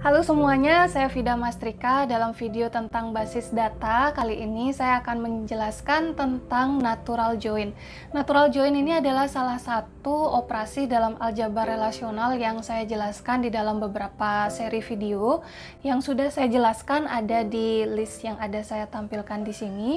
Halo semuanya, saya Vida Mastrika. Dalam video tentang basis data, kali ini saya akan menjelaskan tentang natural join. Natural join ini adalah salah satu operasi dalam aljabar relasional yang saya jelaskan di dalam beberapa seri video. Yang sudah saya jelaskan ada di list yang ada saya tampilkan di sini.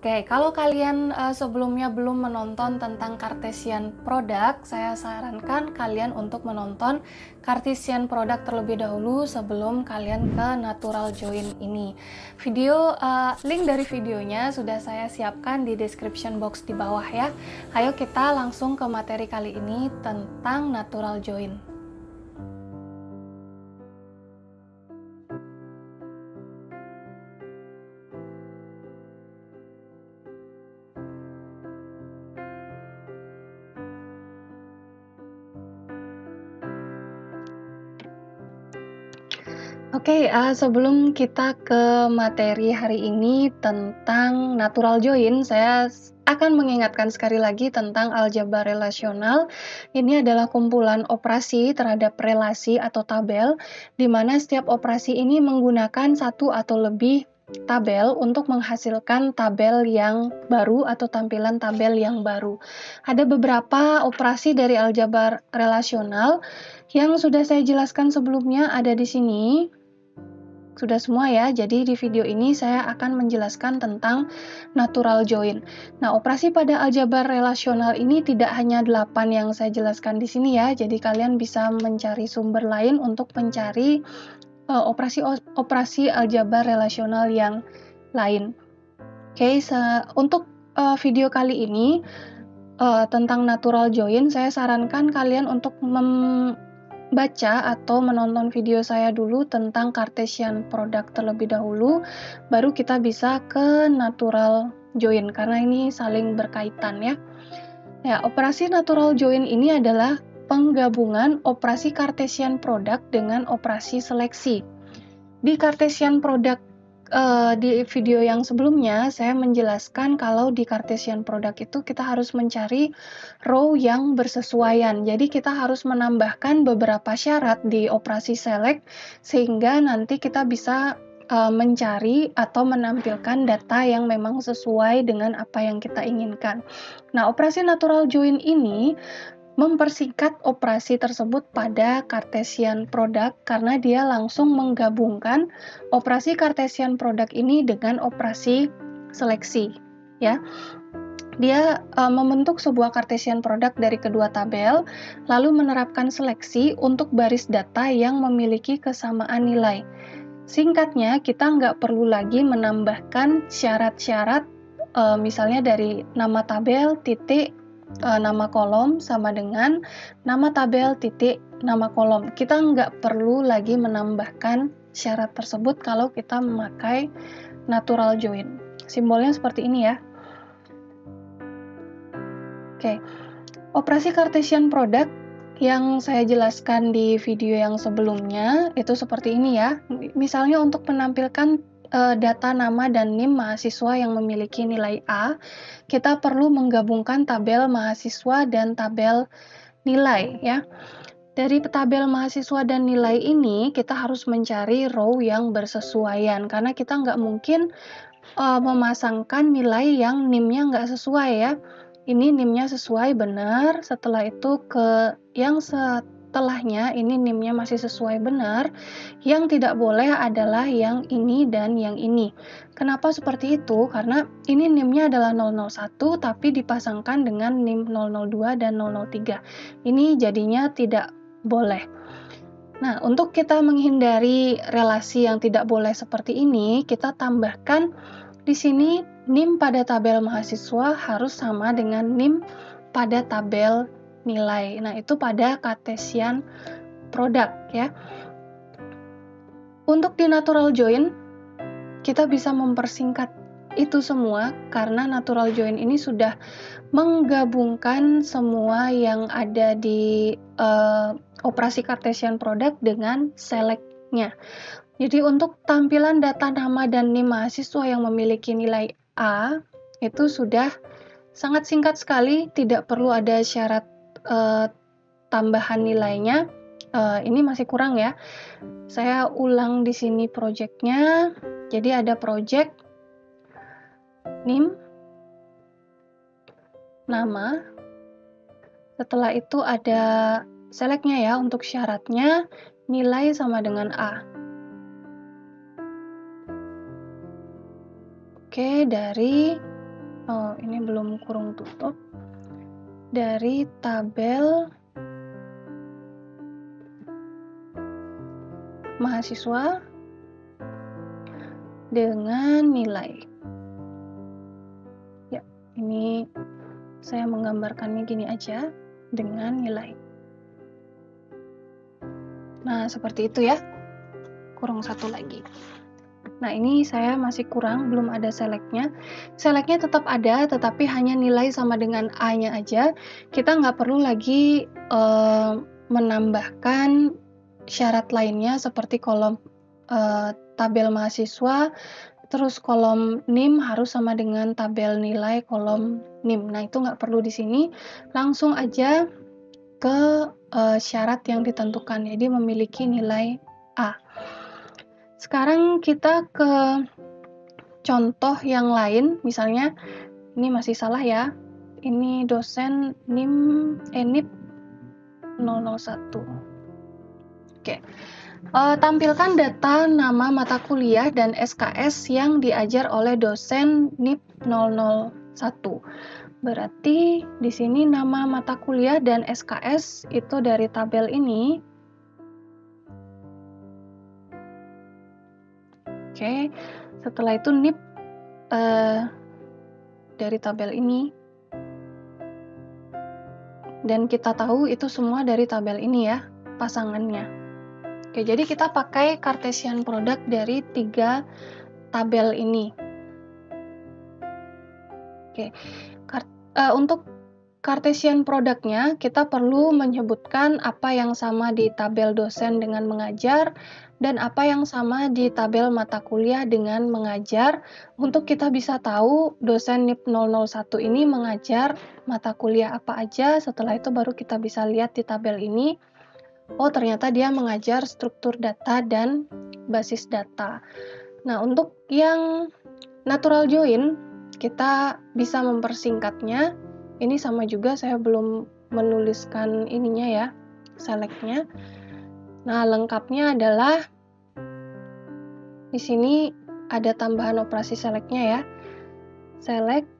Oke, kalau kalian sebelumnya belum menonton tentang Cartesian Product, saya sarankan kalian untuk menonton Cartesian Product terlebih dahulu sebelum kalian ke Natural Join ini. Link dari videonya sudah saya siapkan di description box di bawah ya. Ayo kita langsung ke materi kali ini tentang Natural Join. Oke, sebelum kita ke materi hari ini tentang natural join, saya akan mengingatkan sekali lagi tentang aljabar relasional. Ini adalah kumpulan operasi terhadap relasi atau tabel, di mana setiap operasi ini menggunakan satu atau lebih tabel untuk menghasilkan tabel yang baru atau tampilan tabel yang baru. Ada beberapa operasi dari aljabar relasional yang sudah saya jelaskan sebelumnya ada di sini. Sudah semua ya, jadi di video ini saya akan menjelaskan tentang natural join. Nah, operasi pada aljabar relasional ini tidak hanya 8 yang saya jelaskan di sini ya, jadi kalian bisa mencari sumber lain untuk mencari operasi aljabar relasional yang lain. Oke, untuk video kali ini tentang natural join, saya sarankan kalian untuk baca atau menonton video saya dulu tentang Cartesian Product terlebih dahulu, baru kita bisa ke natural join karena ini saling berkaitan ya. Ya, operasi natural join ini adalah penggabungan operasi Cartesian Product dengan operasi seleksi. Di Cartesian Product di video yang sebelumnya saya menjelaskan kalau di Cartesian Product itu kita harus mencari row yang bersesuaian. Jadi kita harus menambahkan beberapa syarat di operasi select sehingga nanti kita bisa mencari atau menampilkan data yang memang sesuai dengan apa yang kita inginkan. Nah, operasi natural join ini mempersingkat operasi tersebut pada Cartesian Product karena dia langsung menggabungkan operasi Cartesian Product ini dengan operasi seleksi ya. Dia membentuk sebuah Cartesian Product dari kedua tabel lalu menerapkan seleksi untuk baris data yang memiliki kesamaan nilai. Singkatnya, kita nggak perlu lagi menambahkan syarat-syarat misalnya dari nama tabel titik nama kolom sama dengan nama tabel titik nama kolom. Kita nggak perlu lagi menambahkan syarat tersebut kalau kita memakai natural join. Simbolnya seperti ini ya. Oke, operasi Cartesian Product yang saya jelaskan di video yang sebelumnya itu seperti ini ya. Misalnya untuk menampilkan data nama dan NIM mahasiswa yang memiliki nilai A, kita perlu menggabungkan tabel mahasiswa dan tabel nilai ya. Dari tabel mahasiswa dan nilai ini kita harus mencari row yang bersesuaian karena kita nggak mungkin memasangkan nilai yang NIM-nya nggak sesuai ya. Ini NIM-nya sesuai benar, setelah itu ke yang setelahnya ini NIM-nya masih sesuai benar, yang tidak boleh adalah yang ini dan yang ini. Kenapa seperti itu? Karena ini NIM-nya adalah 001 tapi dipasangkan dengan NIM 002 dan 003. Ini jadinya tidak boleh. Nah, untuk kita menghindari relasi yang tidak boleh seperti ini, kita tambahkan di sini NIM pada tabel mahasiswa harus sama dengan NIM pada tabel nilai. Nah, itu pada Cartesian Product ya. Untuk di natural join, kita bisa mempersingkat itu semua karena natural join ini sudah menggabungkan semua yang ada di operasi Cartesian Product dengan select-nya. Jadi untuk tampilan data nama dan NIM mahasiswa yang memiliki nilai A itu sudah sangat singkat sekali, tidak perlu ada syarat tambahan nilainya. ini masih kurang ya. Saya ulang di sini project-nya. Jadi ada project, name, nama. Setelah itu ada select-nya ya untuk syaratnya, nilai sama dengan A. Oke, dari ini belum kurung tutup. Dari tabel mahasiswa dengan nilai. Ya, ini saya menggambarkannya gini aja, dengan nilai. Nah, seperti itu ya. Kurang satu lagi. Nah, ini saya masih kurang, belum ada select-nya. Select-nya tetap ada, tetapi hanya nilai sama dengan A-nya aja. Kita nggak perlu lagi menambahkan syarat lainnya seperti kolom tabel mahasiswa, terus kolom NIM harus sama dengan tabel nilai kolom NIM. Nah, itu nggak perlu di sini. Langsung aja ke syarat yang ditentukan, jadi memiliki nilai A. Sekarang kita ke contoh yang lain, misalnya ini masih salah ya. Ini dosen NIP 001. Oke. Tampilkan data nama mata kuliah dan SKS yang diajar oleh dosen NIP 001. Berarti di sini nama mata kuliah dan SKS itu dari tabel ini. Oke, setelah itu NIP dari tabel ini. Dan kita tahu itu semua dari tabel ini ya, pasangannya. Oke, jadi kita pakai Cartesian product dari 3 tabel ini. Oke, untuk Cartesian product-nya kita perlu menyebutkan apa yang sama di tabel dosen dengan mengajar dan apa yang sama di tabel mata kuliah dengan mengajar untuk kita bisa tahu dosen NIP 001 ini mengajar mata kuliah apa aja. Setelah itu baru kita bisa lihat di tabel ini, oh ternyata dia mengajar struktur data dan basis data. Nah, untuk yang natural join kita bisa mempersingkatnya. Ini sama juga, saya belum menuliskan ininya ya, select-nya. Nah, lengkapnya adalah di sini ada tambahan operasi select-nya ya. Select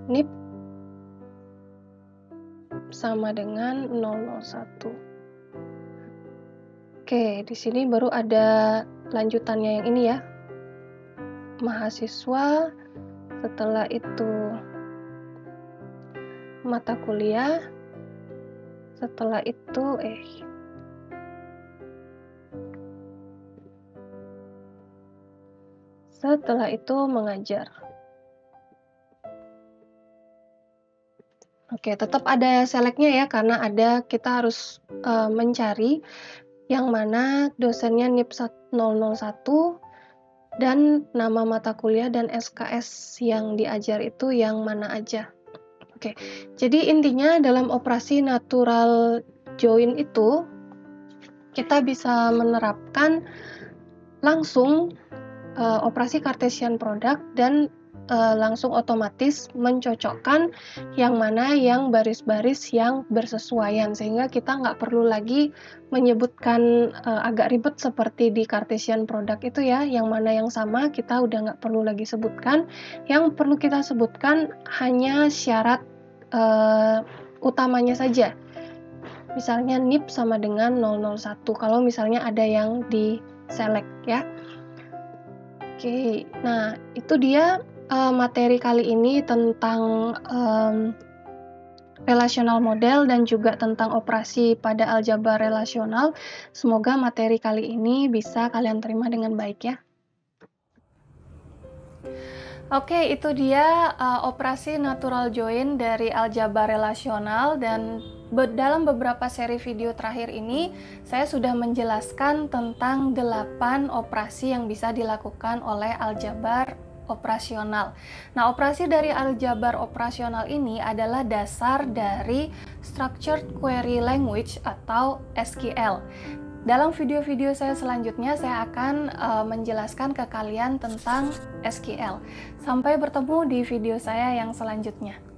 NIP sama dengan 001. Oke, di sini baru ada lanjutannya yang ini ya. Mahasiswa, setelah itu mata kuliah, setelah itu mengajar. Oke, tetap ada select-nya ya, karena kita harus mencari yang mana dosennya NIP 001 dan nama mata kuliah dan SKS yang diajar itu yang mana aja. Oke, jadi intinya dalam operasi natural join itu kita bisa menerapkan langsung operasi Cartesian product dan langsung otomatis mencocokkan yang mana yang baris-baris yang bersesuaian, sehingga kita nggak perlu lagi menyebutkan agak ribet seperti di Cartesian product itu ya, yang mana yang sama kita udah nggak perlu lagi sebutkan. Yang perlu kita sebutkan hanya syarat utamanya saja, misalnya NIP sama dengan 001 kalau misalnya ada yang di select ya. Oke, nah itu dia materi kali ini tentang relational model dan juga tentang operasi pada aljabar relasional. Semoga materi kali ini bisa kalian terima dengan baik ya. Oke, itu dia operasi natural join dari aljabar relasional, dan dalam beberapa seri video terakhir ini saya sudah menjelaskan tentang 8 operasi yang bisa dilakukan oleh aljabar operasional. Nah, operasi dari aljabar operasional ini adalah dasar dari Structured Query Language atau SQL. Dalam video-video saya selanjutnya, saya akan menjelaskan ke kalian tentang SQL. Sampai bertemu di video saya yang selanjutnya.